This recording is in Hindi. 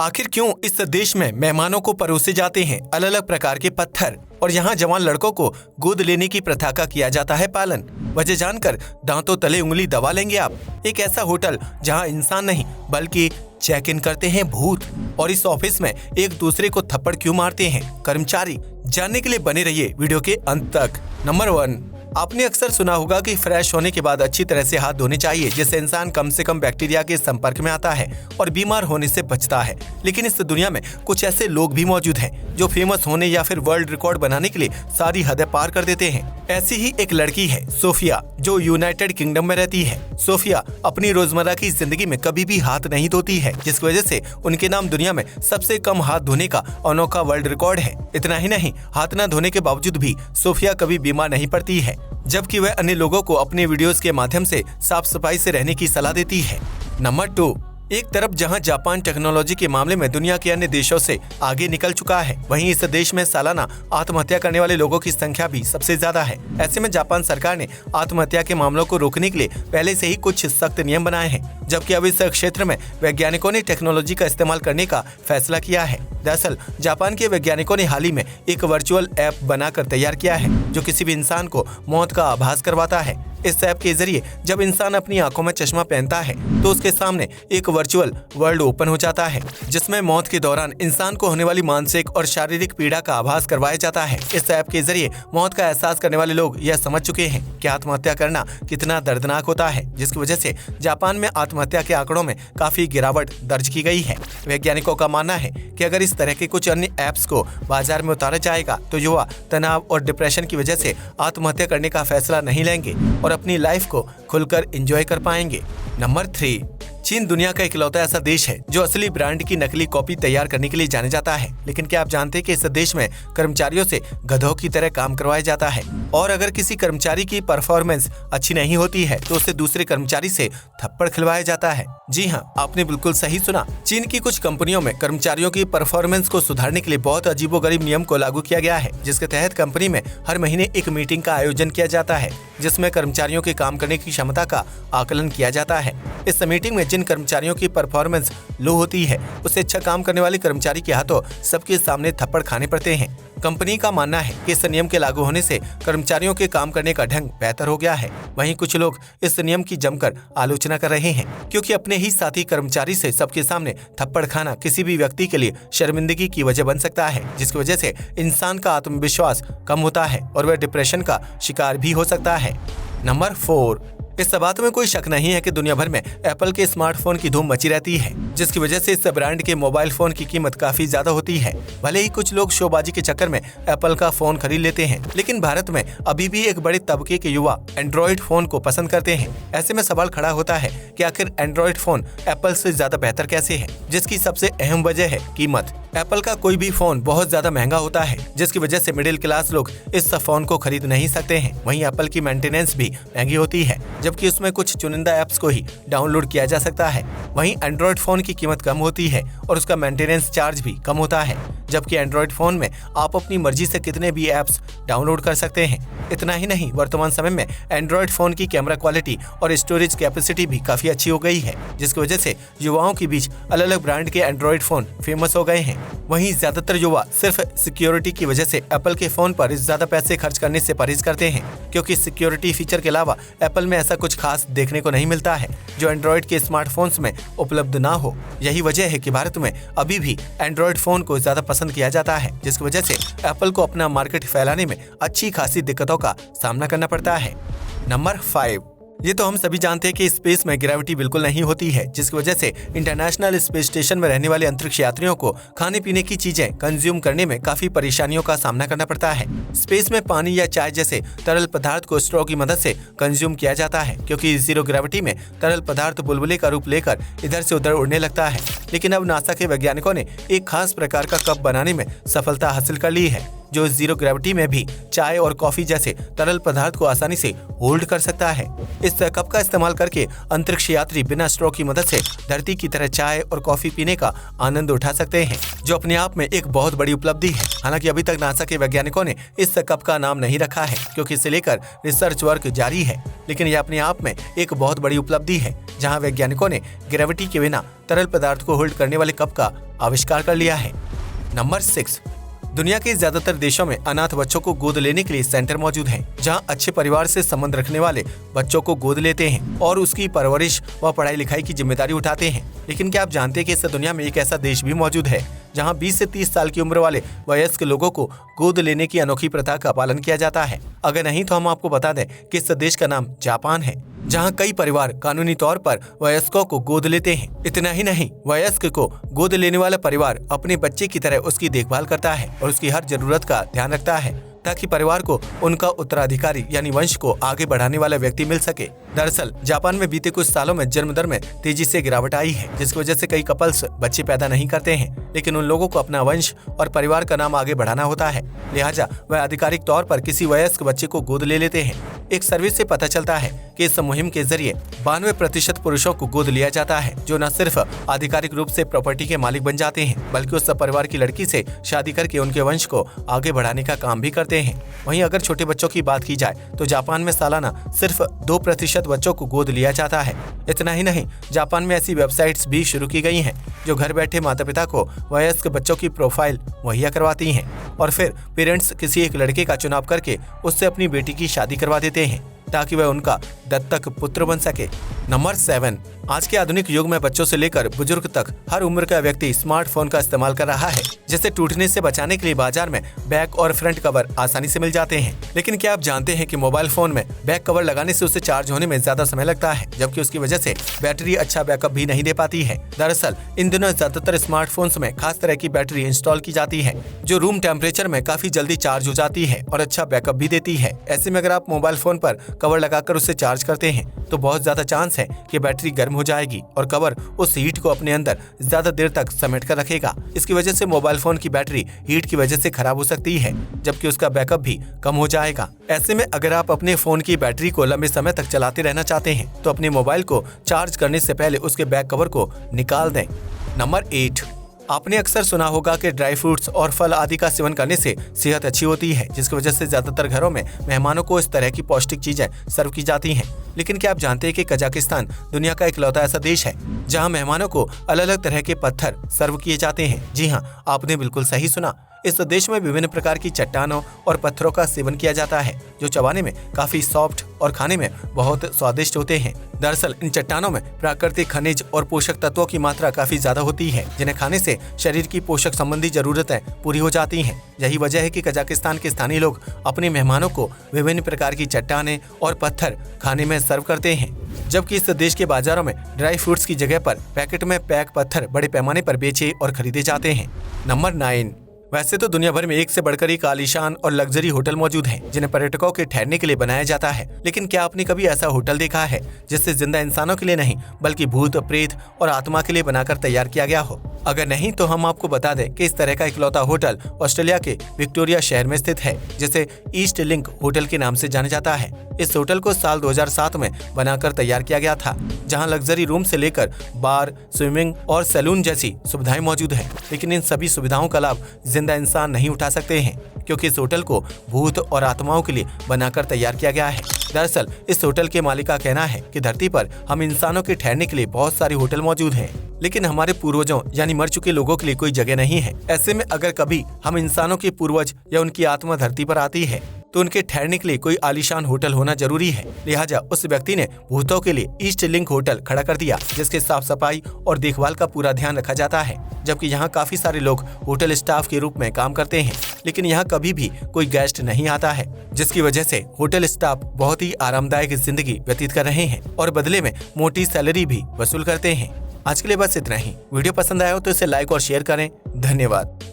आखिर क्यों इस देश में मेहमानों को परोसे जाते हैं अलग अलग प्रकार के पत्थर और यहाँ जवान लड़कों को गोद लेने की प्रथा का किया जाता है पालन। वजह जानकर दांतों तले उंगली दबा लेंगे आप। एक ऐसा होटल जहाँ इंसान नहीं बल्कि चेक इन करते हैं भूत, और इस ऑफिस में एक दूसरे को थप्पड़ क्यों मारते हैं कर्मचारी, जानने के लिए बने रहिए वीडियो के अंत तक। नंबर 1, आपने अक्सर सुना होगा कि फ्रेश होने के बाद अच्छी तरह से हाथ धोने चाहिए, जिससे इंसान कम से कम बैक्टीरिया के संपर्क में आता है और बीमार होने से बचता है। लेकिन इस दुनिया में कुछ ऐसे लोग भी मौजूद हैं जो फेमस होने या फिर वर्ल्ड रिकॉर्ड बनाने के लिए सारी हदें पार कर देते हैं। ऐसी ही एक लड़की है सोफिया, जो यूनाइटेड किंगडम में रहती है। सोफिया अपनी रोजमर्रा की जिंदगी में कभी भी हाथ नहीं धोती है, जिसकी वजह से उनके नाम दुनिया में सबसे कम हाथ धोने का अनोखा वर्ल्ड रिकॉर्ड है। इतना ही नहीं, हाथ न धोने के बावजूद भी सोफिया कभी बीमार नहीं पड़ती है, जबकि वह अन्य लोगों को अपने वीडियोस के माध्यम से साफ सफाई से रहने की सलाह देती है। नंबर 2, एक तरफ जहां जापान टेक्नोलॉजी के मामले में दुनिया के अन्य देशों से आगे निकल चुका है, वहीं इस देश में सालाना आत्महत्या करने वाले लोगों की संख्या भी सबसे ज्यादा है। ऐसे में जापान सरकार ने आत्महत्या के मामलों को रोकने के लिए पहले से ही कुछ सख्त नियम बनाए हैं, जबकि अब इस क्षेत्र में वैज्ञानिकों ने टेक्नोलॉजी का इस्तेमाल करने का फैसला किया है। दरअसल जापान के वैज्ञानिकों ने हाल ही में एक वर्चुअल ऐप बनाकर तैयार किया है, जो किसी भी इंसान को मौत का आभास करवाता है। इस ऐप के जरिए जब इंसान अपनी आंखों में चश्मा पहनता है तो उसके सामने एक वर्चुअल वर्ल्ड ओपन हो जाता है, जिसमें मौत के दौरान इंसान को होने वाली मानसिक और शारीरिक पीड़ा का आभास करवाया जाता है। इस ऐप के जरिए मौत का एहसास करने वाले लोग यह समझ चुके हैं कि आत्महत्या करना कितना दर्दनाक होता है, जिसकी वजह से जापान में आत्महत्या के आंकड़ों में काफी गिरावट दर्ज की गई है। वैज्ञानिकों का मानना है कि अगर इस तरह के कुछ अन्य ऐप्स को बाजार में उतारा जाएगा तो युवा तनाव और डिप्रेशन की वजह से आत्महत्या करने का फैसला नहीं लेंगे और अपनी लाइफ को खुलकर एंजॉय कर पाएंगे। नंबर 3, चीन दुनिया का इकलौता ऐसा देश है जो असली ब्रांड की नकली कॉपी तैयार करने के लिए जाने जाता है। लेकिन क्या आप जानते हैं कि इस देश में कर्मचारियों से गधों की तरह काम करवाया जाता है, और अगर किसी कर्मचारी की परफॉर्मेंस अच्छी नहीं होती है तो उसे दूसरे कर्मचारी से थप्पड़ खिलवाया जाता है। जी हाँ, आपने बिल्कुल सही सुना। चीन की कुछ कंपनियों में कर्मचारियों की परफॉर्मेंस को सुधारने के लिए बहुत अजीबोगरीब नियम को लागू किया गया है, जिसके तहत कंपनी में हर महीने एक मीटिंग का आयोजन किया जाता है, जिसमें कर्मचारियों के काम करने की क्षमता का आकलन किया जाता है। इस मीटिंग में जिन कर्मचारियों की परफॉर्मेंस लो होती है, उसे अच्छा काम करने वाले कर्मचारी के हाथों सबके सामने थप्पड़ खाने पड़ते हैं। कंपनी का मानना है कि इस नियम के लागू होने से कर्मचारियों के काम करने का ढंग बेहतर हो गया है। वहीं कुछ लोग इस नियम की जमकर आलोचना कर रहे हैं, क्योंकि अपने ही साथी कर्मचारी से सबके सामने थप्पड़ खाना किसी भी व्यक्ति के लिए शर्मिंदगी की वजह बन सकता है, जिसकी वजह से इंसान का आत्मविश्वास कम होता है और वह डिप्रेशन का शिकार भी हो सकता है। नंबर 4, इस बात में कोई शक नहीं है कि दुनिया भर में एप्पल के स्मार्टफोन की धूम मची रहती है, जिसकी वजह से इस ब्रांड के मोबाइल फोन की कीमत काफी ज्यादा होती है। भले ही कुछ लोग शोबाजी के चक्कर में एप्पल का फोन खरीद लेते हैं, लेकिन भारत में अभी भी एक बड़े तबके के युवा एंड्रॉइड फोन को पसंद करते हैं। ऐसे में सवाल खड़ा होता है कि आखिर एंड्रॉइड फोन एप्पल से ज्यादा बेहतर कैसे है, जिसकी सबसे अहम वजह है कीमत। एप्पल का कोई भी फोन बहुत ज्यादा महंगा होता है, जिसकी वजह से मिडिल क्लास लोग इस फोन को खरीद नहीं सकते हैं। वहीं एप्पल की मेंटेनेंस भी महंगी होती है, जबकि उसमें कुछ चुनिंदा ऐप्स को ही डाउनलोड किया जा सकता है। वहीं एंड्रॉइड फोन की कीमत कम होती है और उसका मेंटेनेंस चार्ज भी कम होता है, जबकि एंड्रॉइड फोन में आप अपनी मर्जी से कितने भी ऐप्स डाउनलोड कर सकते हैं। इतना ही नहीं, वर्तमान समय में एंड्रॉइड फोन की कैमरा क्वालिटी और स्टोरेज कैपेसिटी भी काफी अच्छी हो गई है, जिसकी वजह से युवाओं के बीच अलग अलग ब्रांड के एंड्रॉइड फोन फेमस हो गए हैं। वहीं ज्यादातर युवा सिर्फ सिक्योरिटी की वजह से एप्पल के फोन पर ज्यादा पैसे खर्च करने से परहेज करते हैं, क्योंकि सिक्योरिटी फीचर के अलावा एप्पल में ऐसा कुछ खास देखने को नहीं मिलता है जो एंड्रॉइड के स्मार्टफोन्स में उपलब्ध ना हो। यही वजह है कि भारत में अभी भी एंड्रॉइड फोन को ज्यादा पसंद किया जाता है, जिसकी वजह से एप्पल को अपना मार्केट फैलाने में अच्छी खासी दिक्कतों का सामना करना पड़ता है। नंबर 5, ये तो हम सभी जानते हैं कि स्पेस में ग्रेविटी बिल्कुल नहीं होती है, जिसकी वजह से इंटरनेशनल स्पेस स्टेशन में रहने वाले अंतरिक्ष यात्रियों को खाने पीने की चीजें कंज्यूम करने में काफी परेशानियों का सामना करना पड़ता है। स्पेस में पानी या चाय जैसे तरल पदार्थ को स्ट्रॉ की मदद से कंज्यूम किया जाता है, क्योंकि जीरो ग्रेविटी में तरल पदार्थ बुलबुले का रूप लेकर इधर से उधर उड़ने लगता है। लेकिन अब नासा के वैज्ञानिकों ने एक खास प्रकार का कप बनाने में सफलता हासिल कर ली है, जो जीरो ग्रेविटी में भी चाय और कॉफी जैसे तरल पदार्थ को आसानी से होल्ड कर सकता है। इस कप का इस्तेमाल करके अंतरिक्ष यात्री बिना स्ट्रॉ की मदद से धरती की तरह चाय और कॉफी पीने का आनंद उठा सकते हैं, जो अपने आप में एक बहुत बड़ी उपलब्धि है। हालांकि अभी तक नासा के वैज्ञानिकों ने इस कप का नाम नहीं रखा है, क्योंकि इसे लेकर रिसर्च वर्क जारी है। लेकिन यह अपने आप में एक बहुत बड़ी उपलब्धि है, जहां वैज्ञानिकों ने ग्रेविटी के बिना तरल पदार्थ को होल्ड करने वाले कप का आविष्कार कर लिया है। नंबर 6। दुनिया के ज्यादातर देशों में अनाथ बच्चों को गोद लेने के लिए सेंटर मौजूद हैं, जहां अच्छे परिवार से संबंध रखने वाले बच्चों को गोद लेते हैं और उसकी परवरिश व पढ़ाई लिखाई की जिम्मेदारी उठाते हैं। लेकिन क्या आप जानते हैं कि इस दुनिया में एक ऐसा देश भी मौजूद है जहां 20 से 30 साल की उम्र वाले वयस्क लोगों को गोद लेने की अनोखी प्रथा का पालन किया जाता है? अगर नहीं तो हम आपको बता दें कि इस देश का नाम जापान है, जहां कई परिवार कानूनी तौर पर वयस्कों को गोद लेते हैं। इतना ही नहीं, वयस्क को गोद लेने वाला परिवार अपने बच्चे की तरह उसकी देखभाल करता है और उसकी हर जरूरत का ध्यान रखता है, ताकि परिवार को उनका उत्तराधिकारी यानी वंश को आगे बढ़ाने वाला व्यक्ति मिल सके। दरअसल जापान में बीते कुछ सालों में जन्म दर में तेजी से गिरावट आई है, जिसकी वजह से कई कपल्स बच्चे पैदा नहीं करते हैं, लेकिन उन लोगों को अपना वंश और परिवार का नाम आगे बढ़ाना होता है। लिहाजा वह आधिकारिक तौर पर किसी वयस्क बच्चे को गोद ले लेते हैं। एक सर्विस से पता चलता है कि इस मुहिम के जरिए 92% पुरुषों को गोद लिया जाता है, जो न सिर्फ आधिकारिक रूप से प्रॉपर्टी के मालिक बन जाते हैं, बल्कि उस परिवार की लड़की से शादी करके उनके वंश को आगे बढ़ाने का काम भी करते हैं। वहीं अगर छोटे बच्चों की बात की जाए तो जापान में सालाना सिर्फ 2% बच्चों को गोद लिया जाता है। इतना ही नहीं, जापान में ऐसी वेबसाइट्स भी शुरू की गई हैं जो घर बैठे माता पिता को वयस्क बच्चों की प्रोफाइल मुहैया करवाती हैं और फिर पेरेंट्स किसी एक लड़के का चुनाव करके उससे अपनी बेटी की शादी करवा देते हैं, ताकि वह उनका दत्तक पुत्र बन सके। नंबर 7। आज के आधुनिक युग में बच्चों से लेकर बुजुर्ग तक हर उम्र का व्यक्ति स्मार्टफोन का इस्तेमाल कर रहा है, जिसे टूटने से बचाने के लिए बाजार में बैक और फ्रंट कवर आसानी से मिल जाते हैं। लेकिन क्या आप जानते हैं कि मोबाइल फोन में बैक कवर लगाने से उसे चार्ज होने में ज्यादा समय लगता है, जबकि उसकी वजह से बैटरी अच्छा बैकअप भी नहीं दे पाती है। दरअसल इन दिनों ज्यादातर स्मार्टफोन्स में खास तरह की बैटरी इंस्टॉल की जाती है, जो रूम टेम्परेचर में काफी जल्दी चार्ज हो जाती है और अच्छा बैकअप भी देती है। ऐसे में अगर आप मोबाइल फोन पर कवर लगाकर उसे चार्ज करते हैं तो बहुत ज्यादा चांस है कि बैटरी गर्म हो जाएगी और कवर उस हीट को अपने अंदर ज्यादा देर तक समेट कर रखेगा। इसकी वजह से मोबाइल फोन की बैटरी हीट की वजह से खराब हो सकती है, जबकि उसका बैकअप भी कम हो जाएगा। ऐसे में अगर आप अपने फोन की बैटरी को लंबे समय तक चलाते रहना चाहते हैं तो अपने मोबाइल को चार्ज करने से पहले उसके बैक कवर को निकाल दें। नंबर 8। आपने अक्सर सुना होगा कि ड्राई फ्रूट्स और फल आदि का सेवन करने से सेहत अच्छी होती है, जिसकी वजह से ज्यादातर घरों में मेहमानों को इस तरह की पौष्टिक चीजें सर्व की जाती हैं। लेकिन क्या आप जानते हैं कि कजाकिस्तान दुनिया का इकलौता ऐसा देश है जहां मेहमानों को अलग अलग तरह के पत्थर सर्व किए जाते हैं? जी हाँ, आपने बिल्कुल सही सुना। इस देश में विभिन्न प्रकार की चट्टानों और पत्थरों का सेवन किया जाता है, जो चबाने में काफी सॉफ्ट और खाने में बहुत स्वादिष्ट होते हैं। दरअसल इन चट्टानों में प्राकृतिक खनिज और पोषक तत्वों की मात्रा काफी ज्यादा होती है, जिन्हें खाने से शरीर की पोषक संबंधी जरूरतें पूरी हो जाती हैं। यही वजह है कि कजाकिस्तान के स्थानीय लोग अपने मेहमानों को विभिन्न प्रकार की चट्टानें और पत्थर खाने में सर्व करते हैं, जबकि इस देश के बाजारों में ड्राई फ्रूट्स की जगह पर पैकेट में पैक पत्थर बड़े पैमाने पर बेचे और खरीदे जाते हैं। नंबर 9। वैसे तो दुनिया भर में एक से बढ़कर एक आलीशान और लग्जरी होटल मौजूद हैं, जिन्हें पर्यटकों के ठहरने के लिए बनाया जाता है। लेकिन क्या आपने कभी ऐसा होटल देखा है जिससे जिंदा इंसानों के लिए नहीं बल्कि भूत, प्रेत और आत्मा के लिए बनाकर तैयार किया गया हो? अगर नहीं तो हम आपको बता दें कि इस तरह का इकलौता होटल ऑस्ट्रेलिया के विक्टोरिया शहर में स्थित है, जिसे ईस्ट लिंक होटल के नाम से जाना जाता है। इस होटल को साल 2007 में बनाकर तैयार किया गया था, जहां लग्जरी रूम से लेकर बार, स्विमिंग और सैलून जैसी सुविधाएं मौजूद हैं। लेकिन इन सभी सुविधाओं का लाभ जिंदा इंसान नहीं उठा सकते हैं, क्योंकि इस होटल को भूत और आत्माओं के लिए बनाकर तैयार किया गया है। दरअसल इस होटल के मालिक का कहना है कि धरती पर हम इंसानों के ठहरने के लिए बहुत सारे होटल मौजूद हैं, लेकिन हमारे पूर्वजों यानी मर चुके लोगों के लिए कोई जगह नहीं है। ऐसे में अगर कभी हम इंसानों के पूर्वज या उनकी आत्मा धरती पर आती है तो उनके ठहरने के लिए कोई आलीशान होटल होना जरूरी है। लिहाजा उस व्यक्ति ने भूतों के लिए ईस्ट लिंक होटल खड़ा कर दिया, जिसके साफ सफाई और देखभाल का पूरा ध्यान रखा जाता है। जबकि यहाँ काफी सारे लोग होटल स्टाफ के रूप में काम करते हैं, लेकिन यहाँ कभी भी कोई गेस्ट नहीं आता है, जिसकी वजह से होटल स्टाफ बहुत ही आरामदायक जिंदगी व्यतीत कर रहे हैं और बदले में मोटी सैलरी भी वसूल करते हैं। आज के लिए बस इतना ही। वीडियो पसंद आया हो तो इसे लाइक और शेयर करें। धन्यवाद।